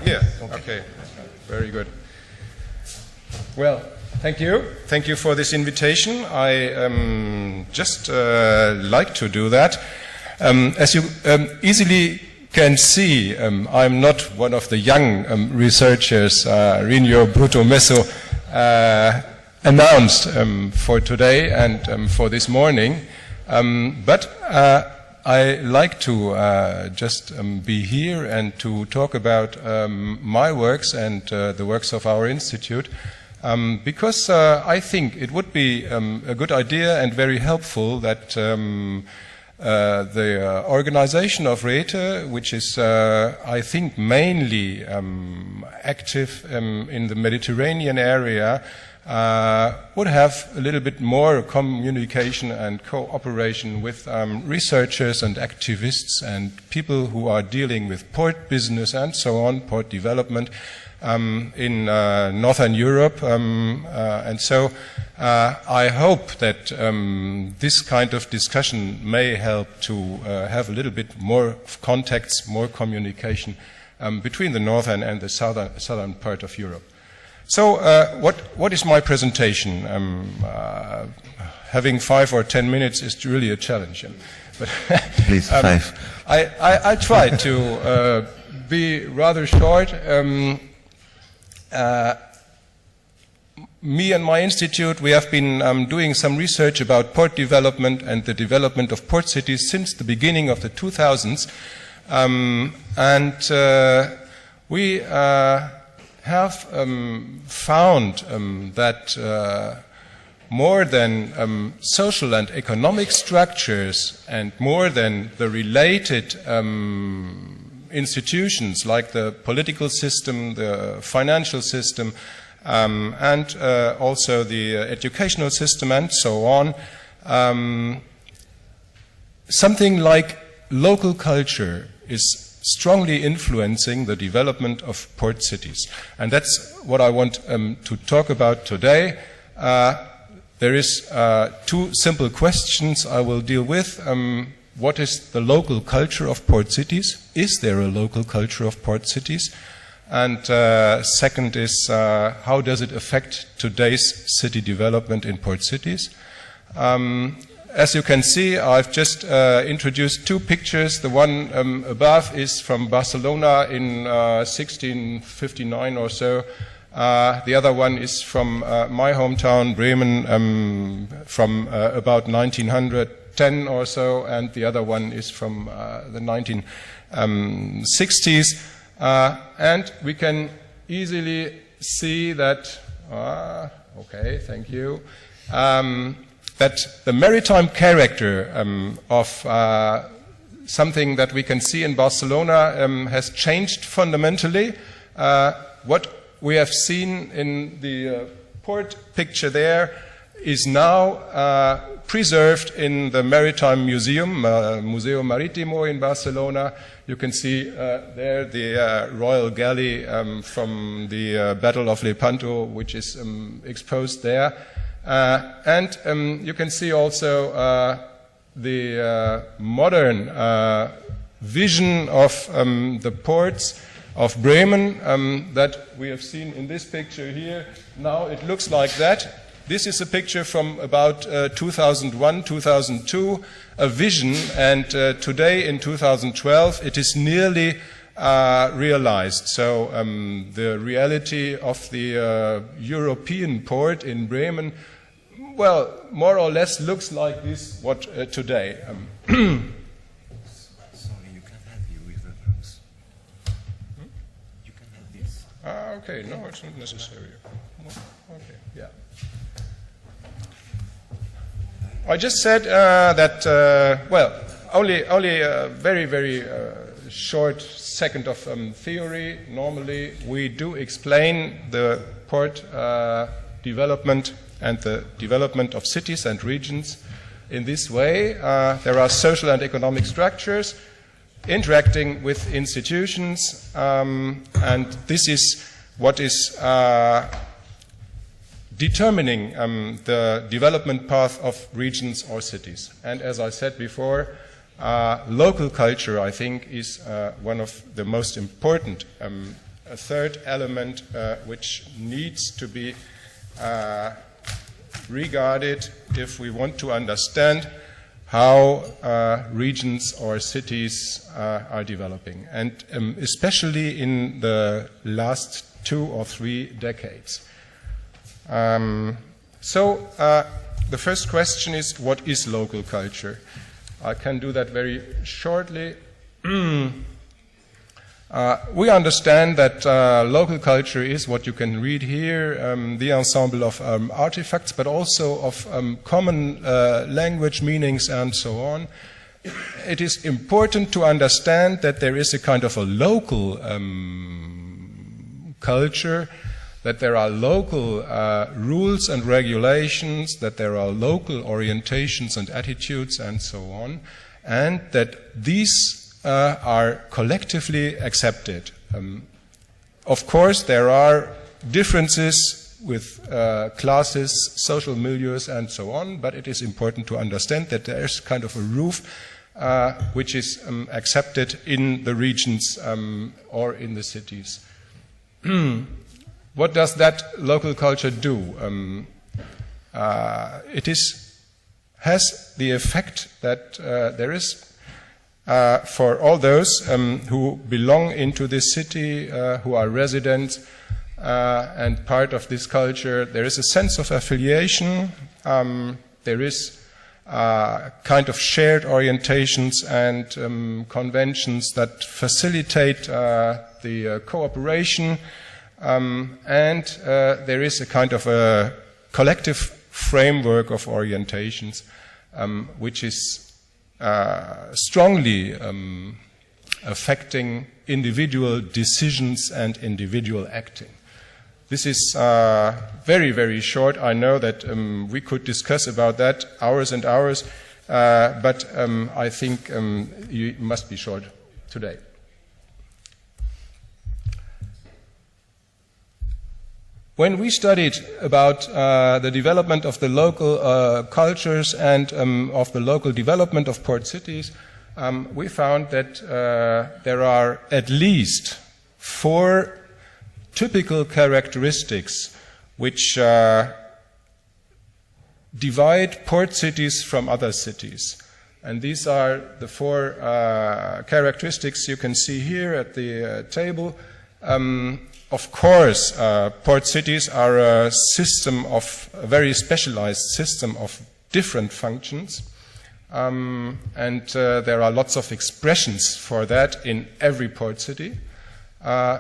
Yeah, okay. Very good. Well, thank you. Thank you for this invitation. I just like to do that. As you easily can see, I'm not one of the young researchers Rinio Brutto Messo announced for today and for this morning, but I like to just be here and to talk about my works and the works of our institute, because I think it would be a good idea and very helpful that the organization of Räte, which is, I think, mainly active in the Mediterranean area, would have a little bit more communication and cooperation with researchers and activists and people who are dealing with port business and so on, port development in Northern Europe. And so I hope that this kind of discussion may help to have a little bit more contacts, more communication between the northern and the southern part of Europe. So what is my presentation? Having 5 or 10 minutes is really a challenge. But Please, 5. I try to be rather short. Me and my institute, we have been doing some research about port development and the development of port cities since the beginning of the 2000s. We have found that more than social and economic structures and more than the related institutions like the political system, the financial system, and also the educational system and so on, something like local culture is strongly influencing the development of port cities. And that's what I want to talk about today. There is 2 simple questions I will deal with. What is the local culture of port cities? Is there a local culture of port cities? And second is, how does it affect today's city development in port cities? As you can see, I've just introduced 2 pictures. The one above is from Barcelona in 1659 or so. The other one is from my hometown, Bremen, from about 1910 or so, and the other one is from the 1960s. And we can easily see that, okay, thank you, that the maritime character of something that we can see in Barcelona has changed fundamentally. What we have seen in the port picture there is now preserved in the Maritime Museum, Museo Marítimo in Barcelona. You can see there the royal galley from the Battle of Lepanto, which is exposed there. And you can see also the modern vision of the ports of Bremen that we have seen in this picture here. Now it looks like that. This is a picture from about 2001, 2002, a vision, and today in 2012 it is nearly realized. So the reality of the European port in Bremen, well, more or less looks like this, what today. Sorry, you can have you with the drums. You can have this. Okay, no, it's not necessary. Okay, yeah. I just said that, well, only a very, very short second of theory. Normally, we do explain the port development and the development of cities and regions in this way. There are social and economic structures interacting with institutions, and this is what is determining the development path of regions or cities. And as I said before, local culture, I think, is one of the most important a third element which needs to be regarded if we want to understand how regions or cities are developing, and especially in the last 2 or 3 decades. So the first question is, what is local culture? I can do that very shortly. We understand that local culture is what you can read here, the ensemble of artifacts, but also of common language, meanings, and so on. It is important to understand that there is a kind of a local culture, that there are local rules and regulations, that there are local orientations and attitudes, and so on, and that these are collectively accepted. Of course, there are differences with classes, social milieus, and so on, but it is important to understand that there is kind of a roof which is accepted in the regions or in the cities. What does that local culture do? It has the effect that there is for all those who belong into this city, who are residents and part of this culture, there is a sense of affiliation, there is kind of shared orientations and conventions that facilitate the cooperation, and there is a kind of a collective framework of orientations which is strongly affecting individual decisions and individual acting. This is very, very short. I know that we could discuss about that hours and hours, but I think you must be short today. When we studied about the development of the local cultures and of the local development of port cities, we found that there are at least 4 typical characteristics which divide port cities from other cities. And these are the 4 characteristics you can see here at the table. Of course, port cities are a very specialized system of different functions, and there are lots of expressions for that in every port city.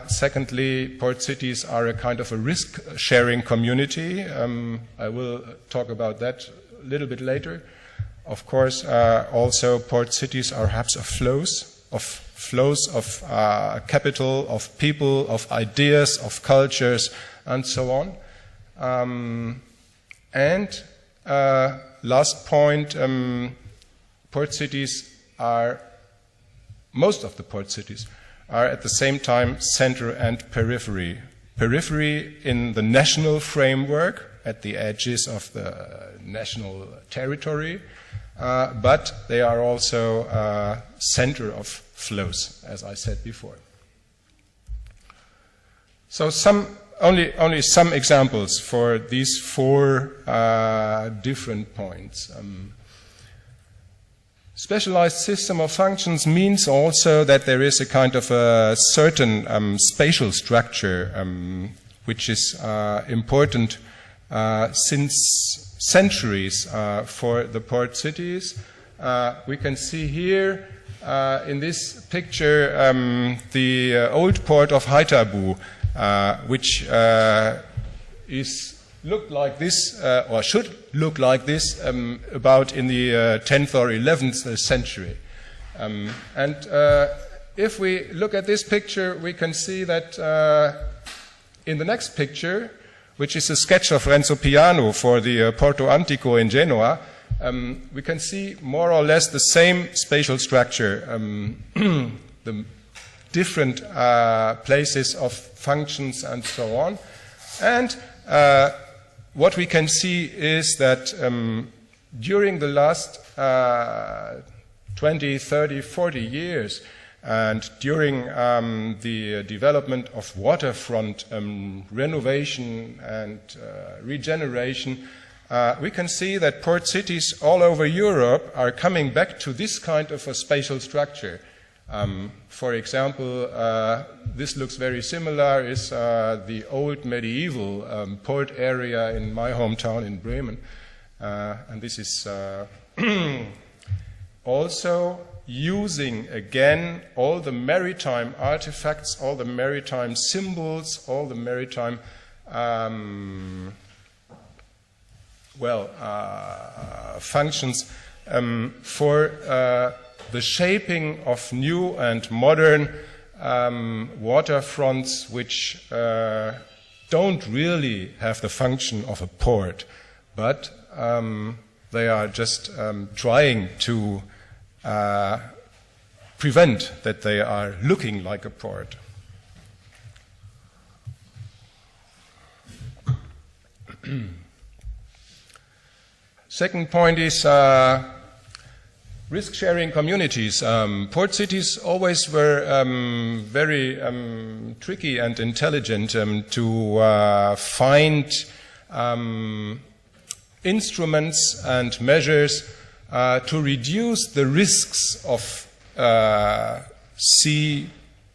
Secondly, port cities are a kind of a risk-sharing community. I will talk about that a little bit later. Of course, also port cities are hubs of flows of capital, of people, of ideas, of cultures, and so on. And last point, most of the port cities are at the same time center and periphery. Periphery in the national framework, at the edges of the national territory, but they are also center of flows, as I said before. So only some examples for these 4 different points. Specialized system of functions means also that there is a kind of a certain spatial structure which is important since centuries for the port cities. We can see here in this picture the old port of Haithabu, which looked like this, or should look like this, about in the 10th or 11th century. And if we look at this picture, we can see that in the next picture, which is a sketch of Renzo Piano for the Porto Antico in Genoa, we can see more or less the same spatial structure, the different places of functions and so on. And what we can see is that during the last 20, 30, 40 years, And during the development of waterfront renovation and regeneration, we can see that port cities all over Europe are coming back to this kind of a spatial structure. For example, this looks very similar, is the old medieval port area in my hometown in Bremen. And this is also using again all the maritime artifacts, all the maritime symbols, all the maritime functions for the shaping of new and modern waterfronts which don't really have the function of a port, but they are just trying to prevent that they are looking like a port. Second point is risk-sharing communities. Port cities always were very tricky and intelligent to find instruments and measures to reduce the risks of sea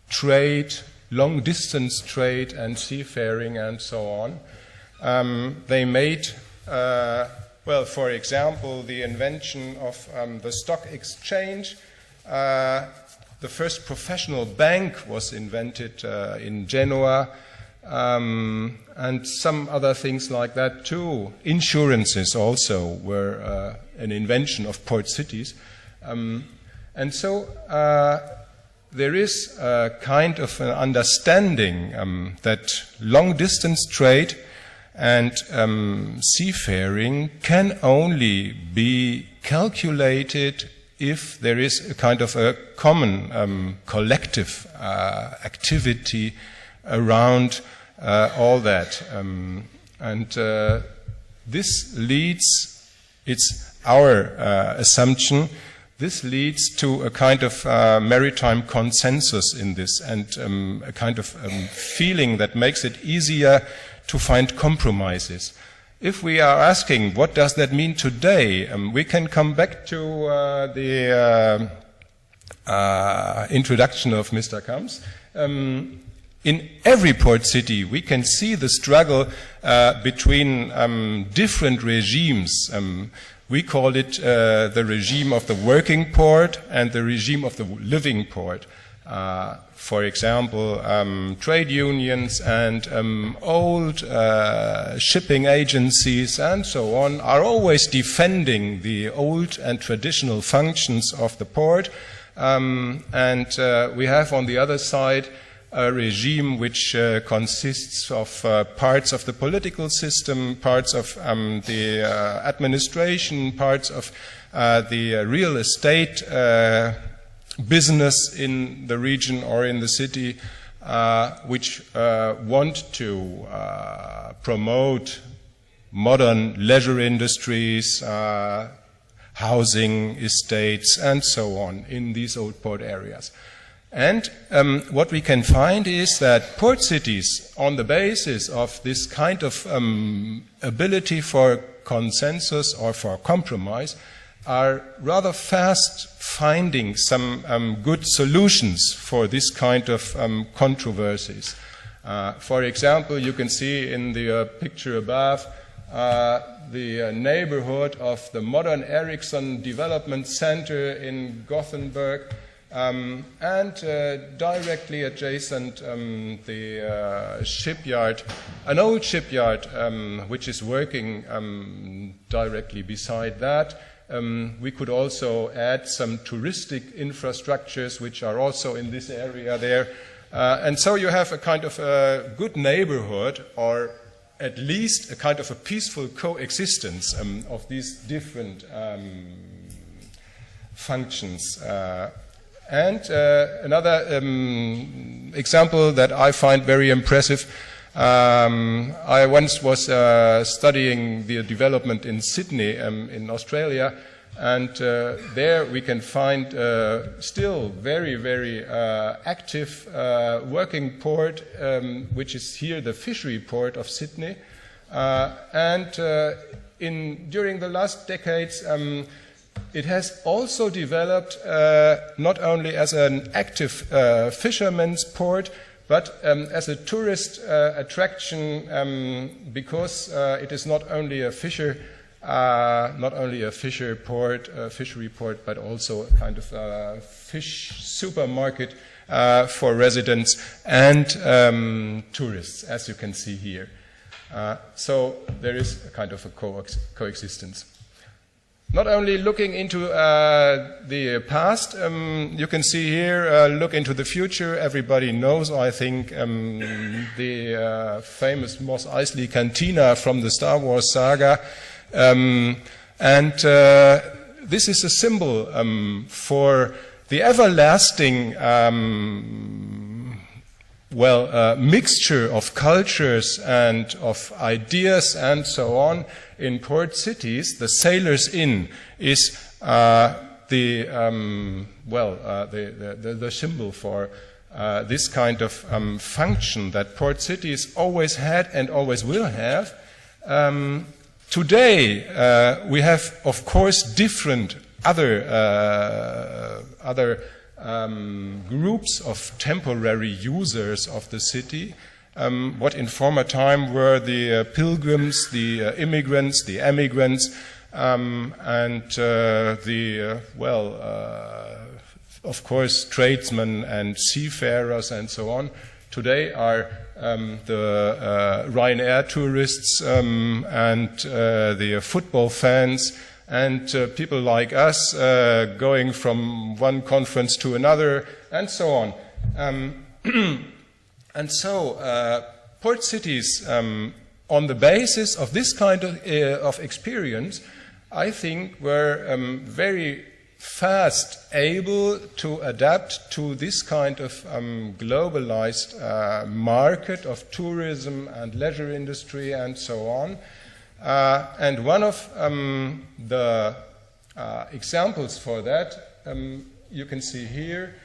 trade, long-distance trade and seafaring and so on. They made, for example, the invention of the stock exchange. The first professional bank was invented in Genoa, and some other things like that too. Insurances also were an invention of port cities. And so there is a kind of an understanding that long-distance trade and seafaring can only be calculated if there is a kind of a common collective activity around all that. This leads, it's our assumption, this leads to a kind of maritime consensus in this and a kind of feeling that makes it easier to find compromises. If we are asking what does that mean today, we can come back to the introduction of Mr. Kamps. In every port city, we can see the struggle between different regimes. We call it the regime of the working port and the regime of the living port. For example, trade unions and old shipping agencies and so on are always defending the old and traditional functions of the port. And we have on the other side a regime which consists of parts of the political system, parts of the administration, parts of the real estate business in the region or in the city, which want to promote modern leisure industries, housing estates, and so on in these old port areas. And what we can find is that port cities, on the basis of this kind of ability for consensus or for compromise, are rather fast finding some good solutions for this kind of controversies. For example, you can see in the picture above the neighborhood of the modern Ericsson Development Center in Gothenburg, and directly adjacent the shipyard, an old shipyard which is working directly beside that. We could also add some touristic infrastructures which are also in this area there. And so you have a kind of a good neighborhood, or at least a kind of a peaceful coexistence of these different functions. And another example that I find very impressive, I once was studying the development in Sydney in Australia, And there we can find still very, very active working port, which is here the fishery port of Sydney. During the last decades, it has also developed not only as an active fisherman's port, but as a tourist attraction, because it is not only a fishery port, but also a kind of fish supermarket for residents and tourists, as you can see here. So there is a kind of a coexistence. Not only looking into the past, you can see here, look into the future. Everybody knows, I think, the famous Mos Eisley Cantina from the Star Wars saga. This is a symbol for the everlasting mixture of cultures and of ideas and so on in port cities. The Sailors' Inn is the symbol for this kind of function that port cities always had and always will have. Today we have, of course, different other groups of temporary users of the city. What in former time were the pilgrims, the immigrants, the emigrants, of course, tradesmen and seafarers and so on. Today are the Ryanair tourists and the football fans and people like us going from one conference to another and so on. And so port cities, on the basis of this kind of experience, I think were very fast able to adapt to this kind of globalized market of tourism and leisure industry and so on. And one of the examples for that, you can see here,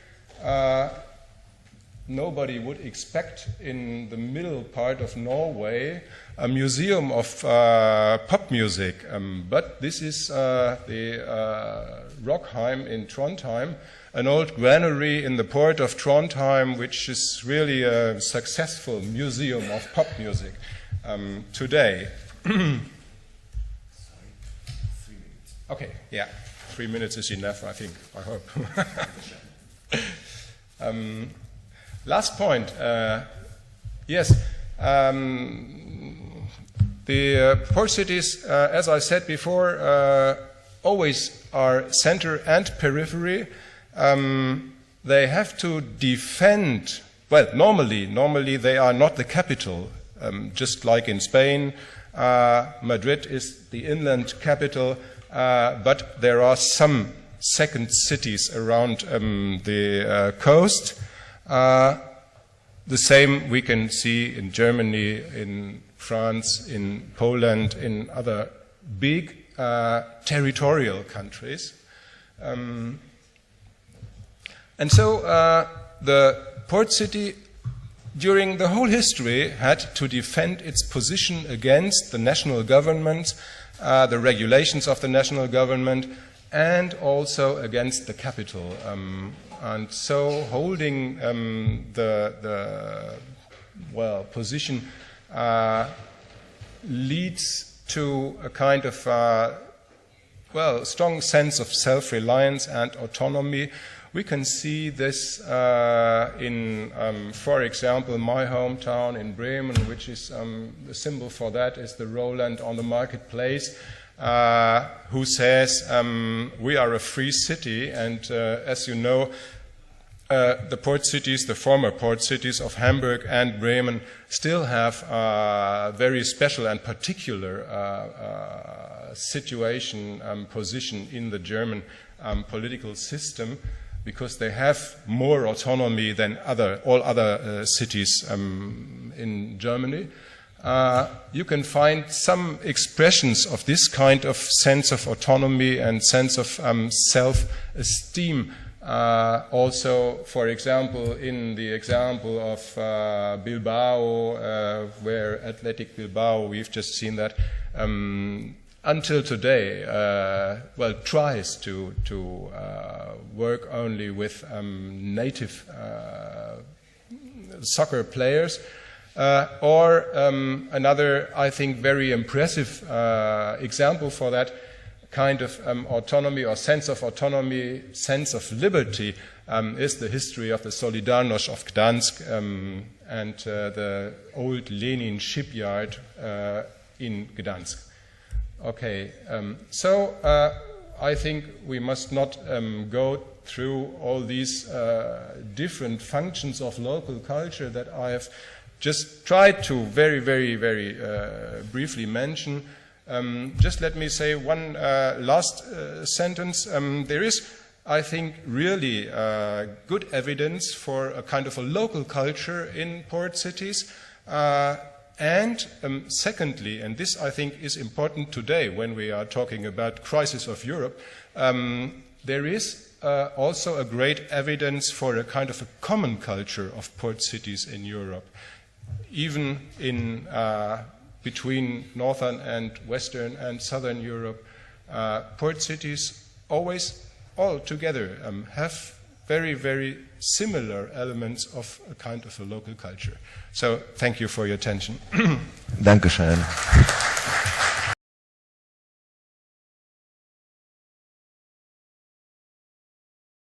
nobody would expect in the middle part of Norway a museum of pop music, but this is the Rockheim in Trondheim, an old granary in the port of Trondheim, which is really a successful museum of pop music today. Sorry, 3 minutes. Okay, yeah, 3 minutes is enough, I think, I hope. Last point, yes, the port cities, as I said before, always are center and periphery. They have to defend, well, normally they are not the capital, just like in Spain. Madrid is the inland capital, but there are some second cities around the coast. The same we can see in Germany, in France, in Poland, in other big territorial countries. And so the port city during the whole history had to defend its position against the national government, the regulations of the national government, and also against the capital. And so holding the position leads to a kind of strong sense of self-reliance and autonomy. We can see this in, for example, my hometown in Bremen, which is the symbol for that is the Roland on the marketplace, who says we are a free city, and as you know, the port cities, the former port cities of Hamburg and Bremen, still have a very special and particular position in the German political system, because they have more autonomy than all other cities in Germany. you can find some expressions of this kind of sense of autonomy and sense of self-esteem. Also, for example, in the example of Bilbao, where Athletic Bilbao, we've just seen that, until today, tries to work only with native soccer players. Or another, I think, very impressive example for that kind of autonomy or sense of autonomy, sense of liberty, is the history of the Solidarność of Gdansk and the old Lenin shipyard in Gdansk. Okay, so I think we must not go through all these different functions of local culture that I have just tried to very briefly mention. Just let me say one last sentence. There is, I think, really good evidence for a kind of a local culture in port cities. And secondly, and this I think is important today when we are talking about crisis of Europe, there is also a great evidence for a kind of a common culture of port cities in Europe. Even in between northern and western and southern Europe, port cities always all together have very similar elements of a kind of a local culture. So thank you for your attention. Dankeschön.